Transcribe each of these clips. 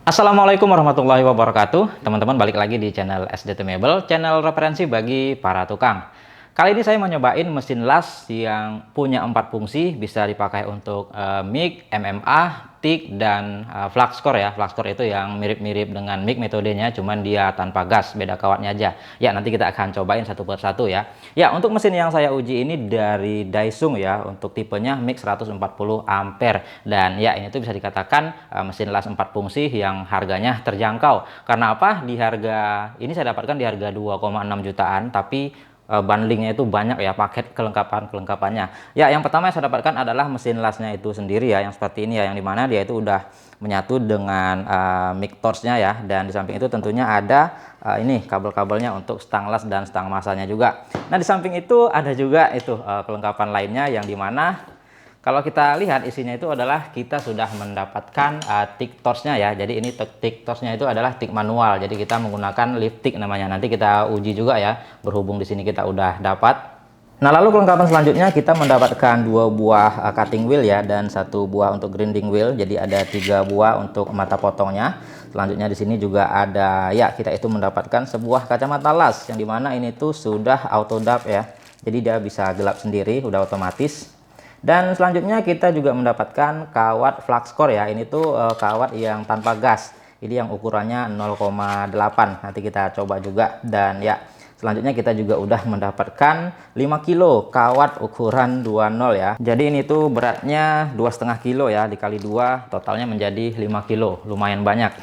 Assalamualaikum warahmatullahi wabarakatuh. Teman-teman, balik lagi di channel SDT Mebel, channel referensi bagi para tukang. Kali ini saya mau nyobain mesin las yang punya 4 fungsi, bisa dipakai untuk mic, MMA, TIG, dan Fluxcore ya. Fluxcore itu yang mirip-mirip dengan mic metodenya, cuman dia tanpa gas, beda kawatnya aja. Ya, nanti kita akan cobain satu persatu ya. Ya, untuk mesin yang saya uji ini dari Daisung ya, untuk tipenya mic 140 ampere. Dan ya, ini tuh bisa dikatakan mesin las 4 fungsi yang harganya terjangkau. Karena apa? Di harga ini saya dapatkan di harga 2,6 jutaan, tapi bundlingnya itu banyak ya, paket kelengkapannya. Ya, yang pertama yang saya dapatkan adalah mesin lasnya itu sendiri ya, yang seperti ini ya, yang dimana dia itu udah menyatu dengan mic torch-nya ya, dan di samping itu tentunya ada ini kabel-kabelnya untuk stang las dan stang masanya juga. Nah, di samping itu ada juga itu kelengkapan lainnya, yang dimana kalau kita lihat isinya itu adalah kita sudah mendapatkan TIG torch-nya ya. Jadi ini TIG torch-nya itu adalah TIG manual. Jadi kita menggunakan lift TIG namanya. Nanti kita uji juga ya. Berhubung di sini kita udah dapat. Nah, lalu kelengkapan selanjutnya kita mendapatkan 2 buah cutting wheel ya, dan 1 buah untuk grinding wheel. Jadi ada 3 buah untuk mata potongnya. Selanjutnya di sini juga ada ya, kita itu mendapatkan sebuah kacamata las, yang dimana ini tuh sudah auto dap ya. Jadi dia bisa gelap sendiri, udah otomatis. Dan selanjutnya kita juga mendapatkan kawat Fluxcore ya. Ini tuh kawat yang tanpa gas. Ini yang ukurannya 0,8. Nanti kita coba juga. Dan ya, selanjutnya kita juga udah mendapatkan 5 kilo kawat ukuran 20 ya. Jadi ini tuh beratnya 2,5 kilo ya, dikali 2 totalnya menjadi 5 kilo. Lumayan banyak.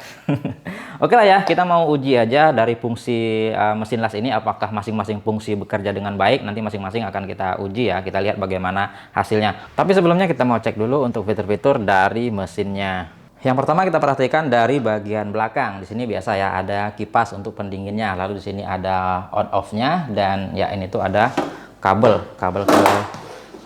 Oke lah ya, kita mau uji aja dari fungsi mesin las ini, apakah masing-masing fungsi bekerja dengan baik. Nanti masing-masing akan kita uji ya, kita lihat bagaimana hasilnya. Tapi sebelumnya kita mau cek dulu untuk fitur-fitur dari mesinnya. Yang pertama kita perhatikan dari bagian belakang. Di sini biasa ya, ada kipas untuk pendinginnya. Lalu di sini ada on off-nya, dan ya ini tuh ada kabel ke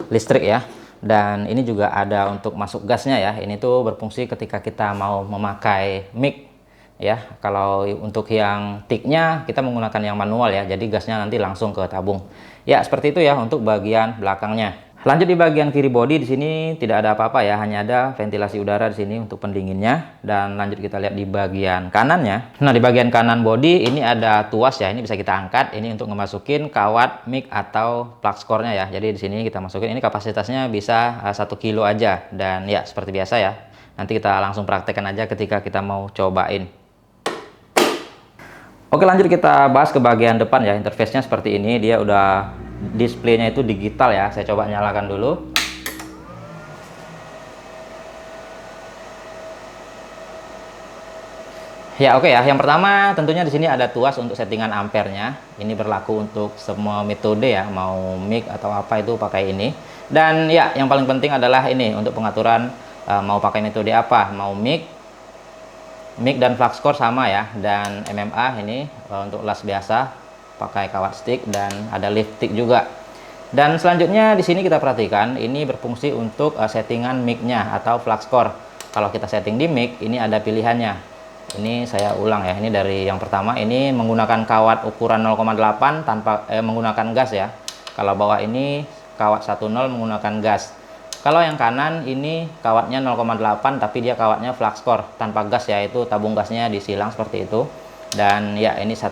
listrik ya. Dan ini juga ada untuk masuk gasnya ya. Ini tuh berfungsi ketika kita mau memakai mic ya. Kalau untuk yang TIG-nya kita menggunakan yang manual ya, jadi gasnya nanti langsung ke tabung. Ya, seperti itu ya untuk bagian belakangnya. Lanjut di bagian kiri bodi, di sini tidak ada apa-apa ya, hanya ada ventilasi udara di sini untuk pendinginnya. Dan lanjut kita lihat di bagian kanannya. Nah, di bagian kanan bodi ini ada tuas ya, ini bisa kita angkat. Ini untuk memasukin kawat mic atau Fluxcore-nya ya. Jadi di sini kita masukin, ini kapasitasnya bisa 1 kilo aja. Dan ya, seperti biasa ya. Nanti kita langsung praktekkan aja ketika kita mau cobain. Oke, lanjut kita bahas ke bagian depan ya. Interface-nya seperti ini, dia udah displaynya itu digital ya. Saya coba nyalakan dulu. Ya, oke ya. Yang pertama tentunya di sini ada tuas untuk settingan ampernya. Ini berlaku untuk semua metode ya, mau mic atau apa itu pakai ini. Dan ya, yang paling penting adalah ini untuk pengaturan mau pakai metode apa, mau mic dan Fluxcore sama ya, dan MMA ini untuk las biasa pakai kawat stick, dan ada lift stick juga. Dan selanjutnya di sini kita perhatikan ini berfungsi untuk settingan mic-nya atau Fluxcore. Kalau kita setting di mic, ini ada pilihannya. Ini saya ulang ya, ini dari yang pertama, ini menggunakan kawat ukuran 0,8 tanpa menggunakan gas ya. Kalau bawah ini kawat 10 menggunakan gas. Kalau yang kanan ini kawatnya 0,8 tapi dia kawatnya Fluxcore tanpa gas, yaitu tabung gasnya disilang seperti itu. Dan ya, ini 10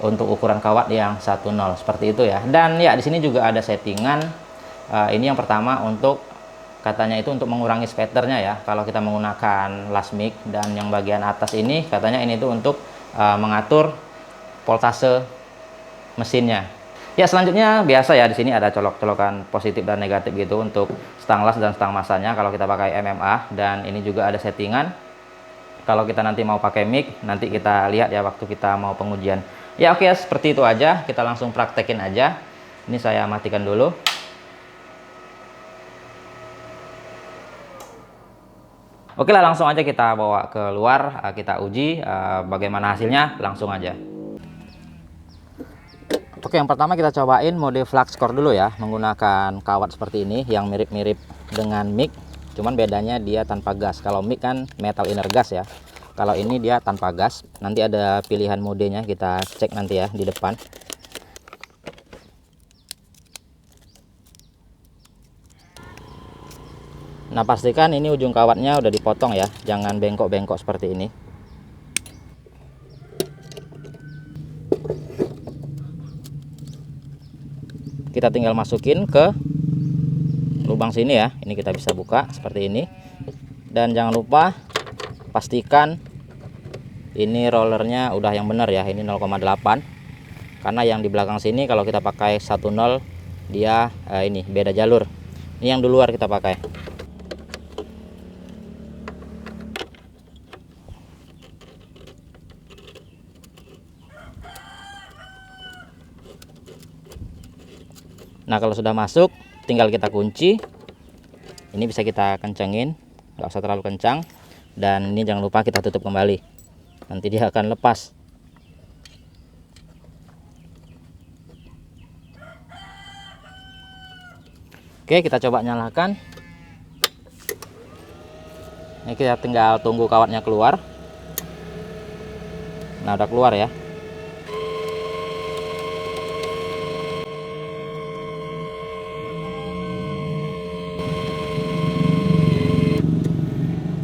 untuk ukuran kawat yang 10 seperti itu ya. Dan ya, di sini juga ada settingan ini yang pertama untuk katanya itu untuk mengurangi spatternya ya kalau kita menggunakan las mic. Dan yang bagian atas ini katanya ini tuh untuk mengatur voltase mesinnya. Ya, selanjutnya biasa ya, di sini ada colok-colokan positif dan negatif gitu untuk stang las dan stang masanya kalau kita pakai MMA. Dan ini juga ada settingan kalau kita nanti mau pakai mic, nanti kita lihat ya waktu kita mau pengujian. Ya, oke, seperti itu aja, kita langsung praktekin aja. Ini saya matikan dulu. Oke lah, langsung aja kita bawa keluar, kita uji bagaimana hasilnya, langsung aja. Oke, yang pertama kita cobain mode Fluxcore dulu ya, menggunakan kawat seperti ini yang mirip-mirip dengan mic, cuman bedanya dia tanpa gas. Kalau mic kan metal inner gas ya, kalau ini dia tanpa gas. Nanti ada pilihan modenya, kita cek nanti ya di depan. Nah, pastikan ini ujung kawatnya udah dipotong ya, jangan bengkok-bengkok seperti ini. Kita tinggal masukin ke lubang sini ya. Ini kita bisa buka seperti ini. Dan jangan lupa pastikan ini rollernya udah yang benar ya, ini 0,8. Karena yang di belakang sini kalau kita pakai 10 dia ini beda jalur. Ini yang di luar kita pakai. Nah, kalau sudah masuk tinggal kita kunci. Ini bisa kita kencengin, nggak usah terlalu kencang. Dan ini jangan lupa kita tutup kembali, nanti dia akan lepas. Oke, kita coba nyalakan. Ini kita tinggal tunggu kawatnya keluar. Nah, udah keluar ya.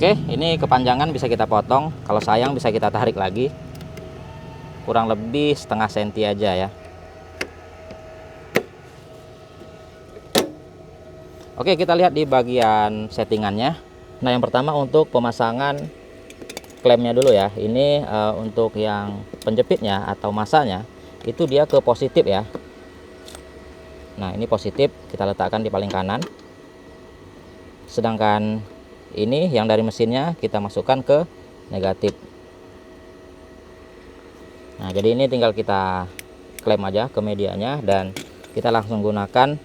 Oke, ini kepanjangan bisa kita potong. Kalau sayang bisa kita tarik lagi. Kurang lebih setengah senti aja ya. Oke, kita lihat di bagian settingannya. Nah, yang pertama untuk pemasangan klemnya dulu ya. Ini untuk yang penjepitnya atau masanya itu dia ke positif ya. Nah, ini positif kita letakkan di paling kanan. Sedangkan ini yang dari mesinnya kita masukkan ke negatif. Nah, jadi ini tinggal kita klem aja ke medianya dan kita langsung gunakan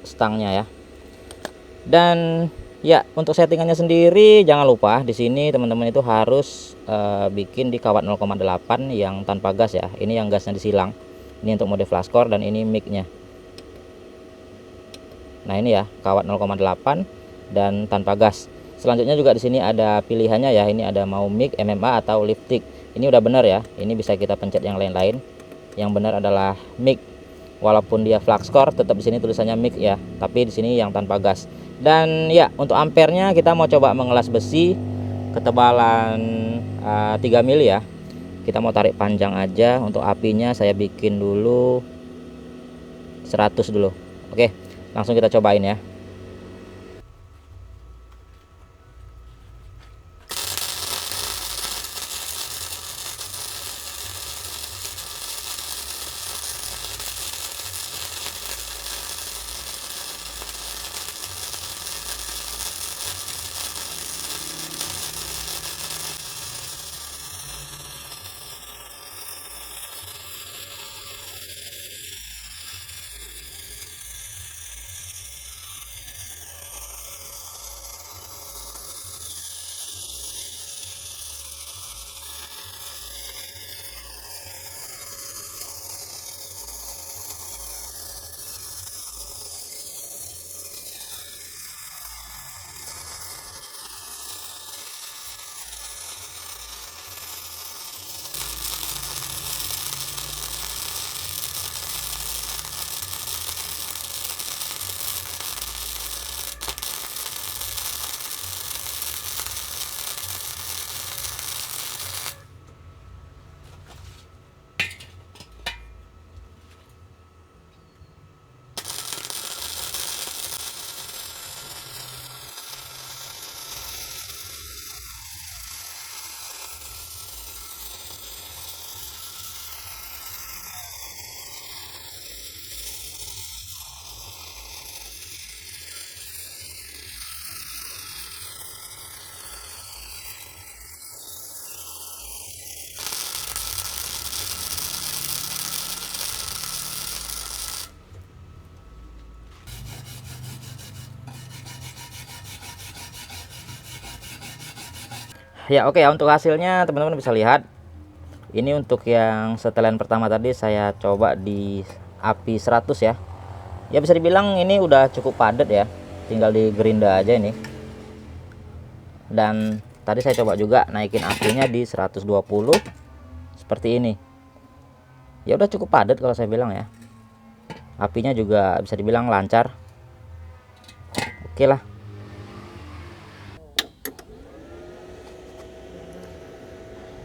stangnya ya. Dan ya, untuk settingannya sendiri jangan lupa di sini teman-teman itu harus bikin di kawat 0,8 yang tanpa gas ya. Ini yang gasnya disilang. Ini untuk mode flashcore dan ini mic-nya. Nah, ini ya kawat 0,8 dan tanpa gas. Selanjutnya juga di sini ada pilihannya ya. Ini ada mau mic, MMA atau lifting. Ini udah benar ya. Ini bisa kita pencet yang lain-lain. Yang benar adalah mic. Walaupun dia flashcore tetap di sini tulisannya mic ya, tapi di sini yang tanpa gas. Dan ya, untuk ampernya kita mau coba mengelas besi ketebalan 3 mili ya. Kita mau tarik panjang aja. Untuk apinya saya bikin dulu 100 dulu. Oke, langsung kita cobain ya. Ya, oke ya, untuk hasilnya teman-teman bisa lihat. Ini untuk yang setelan pertama tadi saya coba di api 100 ya. Ya, bisa dibilang ini udah cukup padat ya. Tinggal di gerinda aja ini. Dan tadi saya coba juga naikin apinya di 120 seperti ini. Ya udah cukup padat kalau saya bilang ya. Apinya juga bisa dibilang lancar. Oke lah.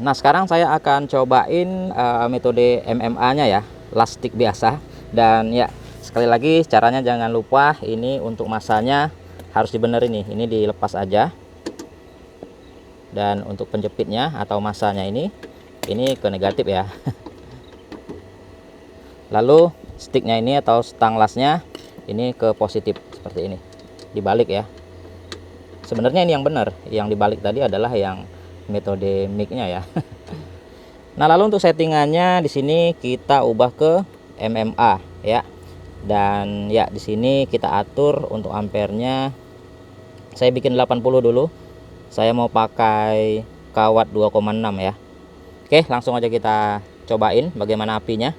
Nah, sekarang saya akan cobain metode MMA-nya ya, las stick biasa. Dan ya, sekali lagi caranya jangan lupa ini untuk masanya harus dibenerin nih. Ini dilepas aja. Dan untuk penjepitnya atau masanya ini ke negatif ya. Lalu sticknya ini atau stang lasnya ini ke positif seperti ini. Dibalik ya. Sebenarnya ini yang benar. Yang dibalik tadi adalah yang metode mic-nya ya. Nah, lalu untuk settingannya di sini kita ubah ke MMA ya. Dan ya di sini kita atur untuk ampernya. Saya bikin 80 dulu. Saya mau pakai kawat 2,6 ya. Oke, langsung aja kita cobain bagaimana apinya.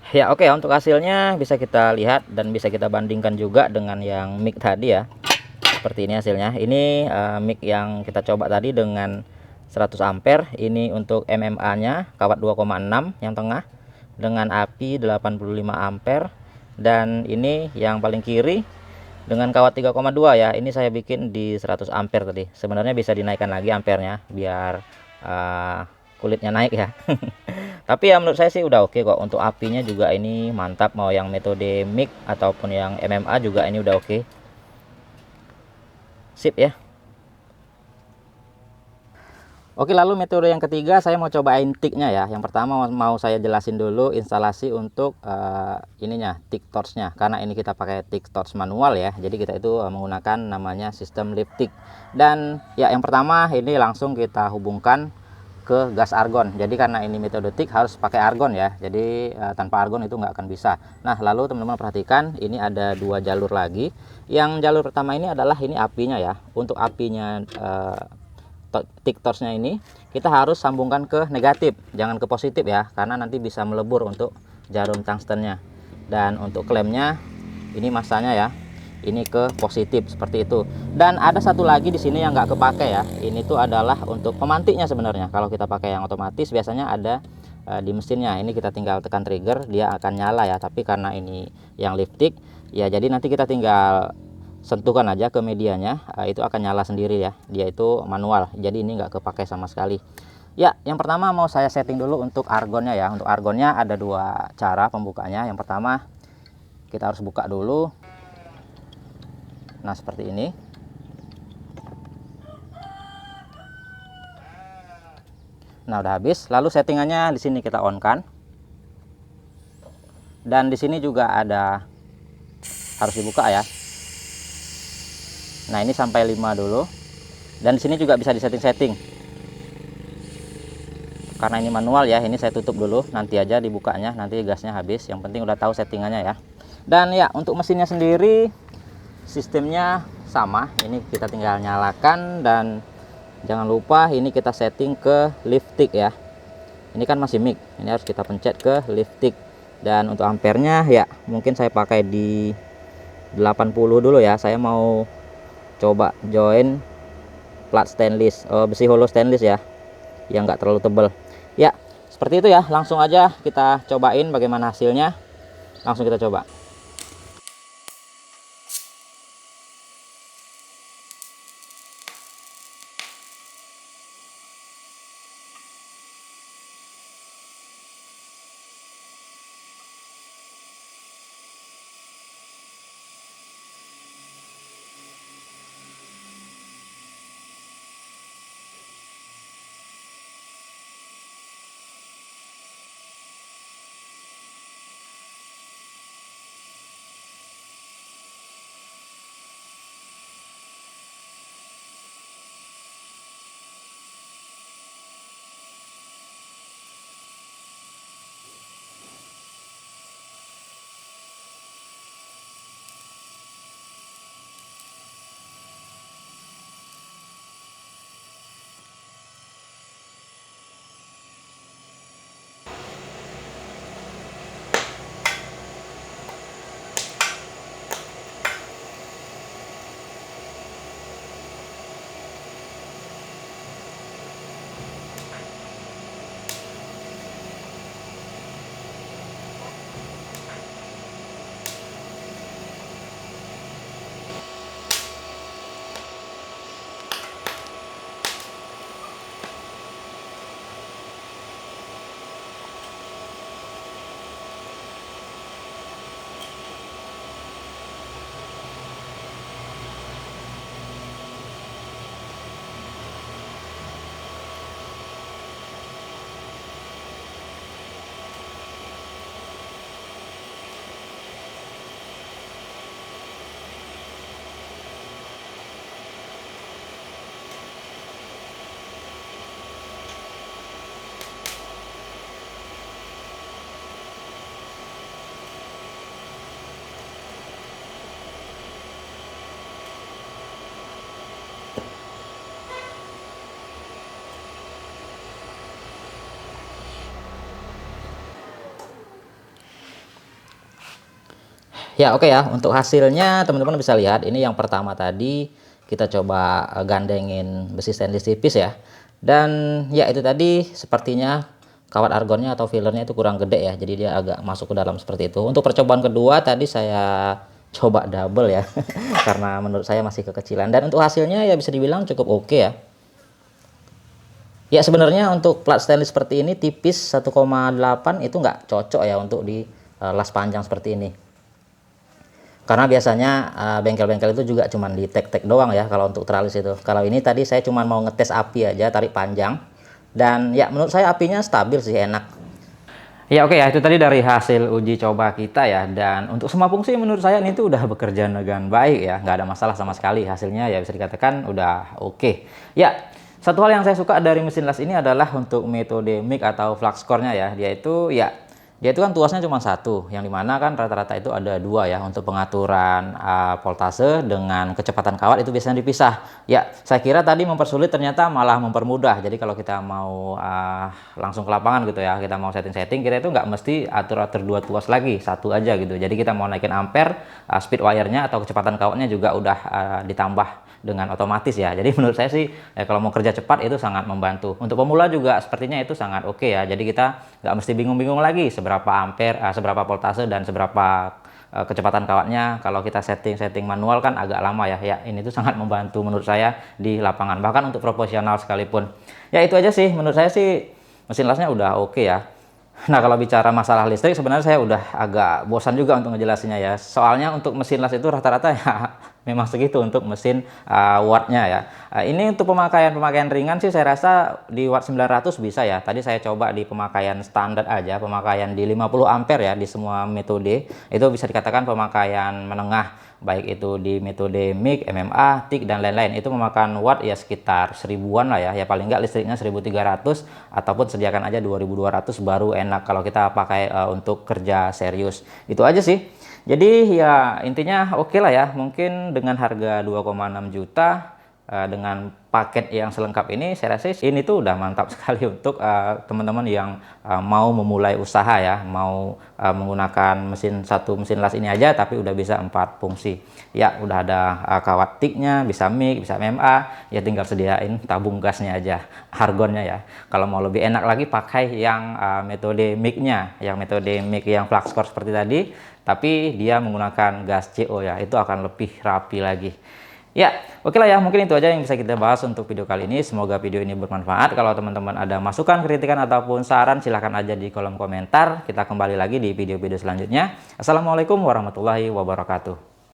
Ya oke, untuk hasilnya bisa kita lihat dan bisa kita bandingkan juga dengan yang mic tadi ya. Seperti ini hasilnya. Ini mic yang kita coba tadi dengan 100 ampere. Ini untuk MMA-nya kawat 2,6 yang tengah dengan api 85 ampere. Dan ini yang paling kiri dengan kawat 3,2 ya. Ini saya bikin di 100 ampere tadi. Sebenarnya bisa dinaikkan lagi ampernya biar kulitnya naik ya. Tapi ya menurut saya sih udah oke kok. Untuk apinya juga ini mantap, mau yang metode mic ataupun yang MMA juga ini udah oke. Sip ya. Oke, lalu metode yang ketiga saya mau cobain tiknya ya. Yang pertama mau saya jelasin dulu instalasi untuk ininya, tik torch-nya. Karena ini kita pakai tik torch manual ya. Jadi kita itu menggunakan namanya sistem lift tik. Dan ya yang pertama ini langsung kita hubungkan ke gas argon. Jadi karena ini metode tik harus pakai argon ya. Jadi tanpa argon itu nggak akan bisa. Nah, lalu teman-teman perhatikan ini ada dua jalur lagi. Yang jalur pertama ini adalah ini apinya ya. Untuk apinya tik torchnya ini kita harus sambungkan ke negatif, jangan ke positif ya, karena nanti bisa melebur untuk jarum tungstennya. Dan untuk klemnya ini masanya ya, ini ke positif seperti itu. Dan ada satu lagi di sini yang nggak kepake ya. Ini tuh adalah untuk pemantiknya sebenarnya. Kalau kita pakai yang otomatis biasanya ada di mesinnya. Ini kita tinggal tekan trigger dia akan nyala ya. Tapi karena ini yang liftik ya, jadi nanti kita tinggal sentuhkan aja ke medianya, itu akan nyala sendiri ya. Dia itu manual, jadi ini nggak kepake sama sekali. Ya, yang pertama mau saya setting dulu untuk argonnya ya. Untuk argonnya ada dua cara pembukanya. Yang pertama kita harus buka dulu. Nah, seperti ini. Nah, udah habis. Lalu settingannya di sini kita on kan. Dan di sini juga ada harus dibuka ya. Nah, ini sampai 5 dulu. Dan di sini juga bisa disetting-setting. Karena ini manual ya, ini saya tutup dulu, nanti aja dibukanya, nanti gasnya habis. Yang penting udah tahu settingannya ya. Dan ya, untuk mesinnya sendiri sistemnya sama. Ini kita tinggal nyalakan, dan jangan lupa ini kita setting ke liftik ya. Ini kan masih mic, ini harus kita pencet ke liftik. Dan untuk ampernya ya mungkin saya pakai di 80 dulu ya. Saya mau coba join plat stainless, besi hollow stainless ya, yang enggak terlalu tebal ya. Seperti itu ya, langsung aja kita cobain bagaimana hasilnya. Langsung kita coba. Ya oke ya, untuk hasilnya teman-teman bisa lihat, ini yang pertama tadi kita coba gandengin besi stainless tipis ya. Dan ya itu tadi sepertinya kawat argonnya atau fillernya itu kurang gede ya, jadi dia agak masuk ke dalam seperti itu. Untuk percobaan kedua tadi saya coba double ya, karena menurut saya masih kekecilan. Dan untuk hasilnya ya bisa dibilang cukup oke ya. Ya sebenarnya untuk plat stainless seperti ini tipis 1,8 itu nggak cocok ya untuk di las panjang seperti ini. Karena biasanya bengkel-bengkel itu juga cuman di tek-tek doang ya kalau untuk teralis itu. Kalau ini tadi saya cuma mau ngetes api aja, tarik panjang. Dan ya menurut saya apinya stabil sih, enak. Ya oke ya, itu tadi dari hasil uji coba kita ya. Dan untuk semua fungsi menurut saya ini tuh udah bekerja dengan baik ya. Nggak ada masalah sama sekali. Hasilnya ya bisa dikatakan udah oke. Ya, satu hal yang saya suka dari mesin las ini adalah untuk metode mic atau flux core-nya ya. Dia itu kan tuasnya cuma satu, yang dimana kan rata-rata itu ada dua ya. Untuk pengaturan voltase dengan kecepatan kawat itu biasanya dipisah. Ya, saya kira tadi mempersulit, ternyata malah mempermudah. Jadi kalau kita mau langsung ke lapangan gitu ya, kita mau setting-setting, kita itu nggak mesti atur-atur dua tuas lagi, satu aja gitu. Jadi kita mau naikin ampere, speed wire-nya atau kecepatan kawatnya juga udah ditambah dengan otomatis ya. Jadi menurut saya sih kalau mau kerja cepat itu sangat membantu. Untuk pemula juga sepertinya itu sangat oke ya. Jadi kita nggak mesti bingung-bingung lagi seberapa ampere, seberapa voltase dan seberapa kecepatan kawatnya. Kalau kita setting manual kan agak lama ya. Ya ini tuh sangat membantu menurut saya di lapangan, bahkan untuk profesional sekalipun. Ya itu aja sih, menurut saya sih mesin lasnya udah oke ya. Nah kalau bicara masalah listrik sebenarnya saya udah agak bosan juga untuk ngejelasinnya ya. Soalnya untuk mesin las itu rata-rata ya memang segitu untuk mesin wattnya ya. Ini untuk pemakaian ringan sih saya rasa di watt 900 bisa ya. Tadi saya coba di pemakaian standar aja, pemakaian di 50 ampere ya di semua metode. Itu bisa dikatakan pemakaian menengah, baik itu di metode MIG, MMA, TIG dan lain-lain. Itu memakan watt ya sekitar 1000-an lah ya. Ya paling nggak listriknya 1300 ataupun sediakan aja 2200 baru enak kalau kita pakai untuk kerja serius. Itu aja sih. Jadi ya intinya oke lah ya, mungkin dengan harga 2,6 juta dengan paket yang selengkap ini saya rasa ini tuh udah mantap sekali untuk teman-teman yang mau memulai usaha ya, mau menggunakan satu mesin las ini aja tapi udah bisa 4 fungsi ya. Udah ada kawat tiknya, bisa MIG, bisa MMA, ya tinggal sediain tabung gasnya aja, argonnya ya. Kalau mau lebih enak lagi pakai yang metode MIG-nya, yang metode MIG yang flux core seperti tadi, tapi dia menggunakan gas CO ya, itu akan lebih rapi lagi. Ya, oke lah ya, mungkin itu aja yang bisa kita bahas untuk video kali ini. Semoga video ini bermanfaat. Kalau teman-teman ada masukan, kritikan, ataupun saran, silahkan aja di kolom komentar. Kita kembali lagi di video-video selanjutnya. Assalamualaikum warahmatullahi wabarakatuh.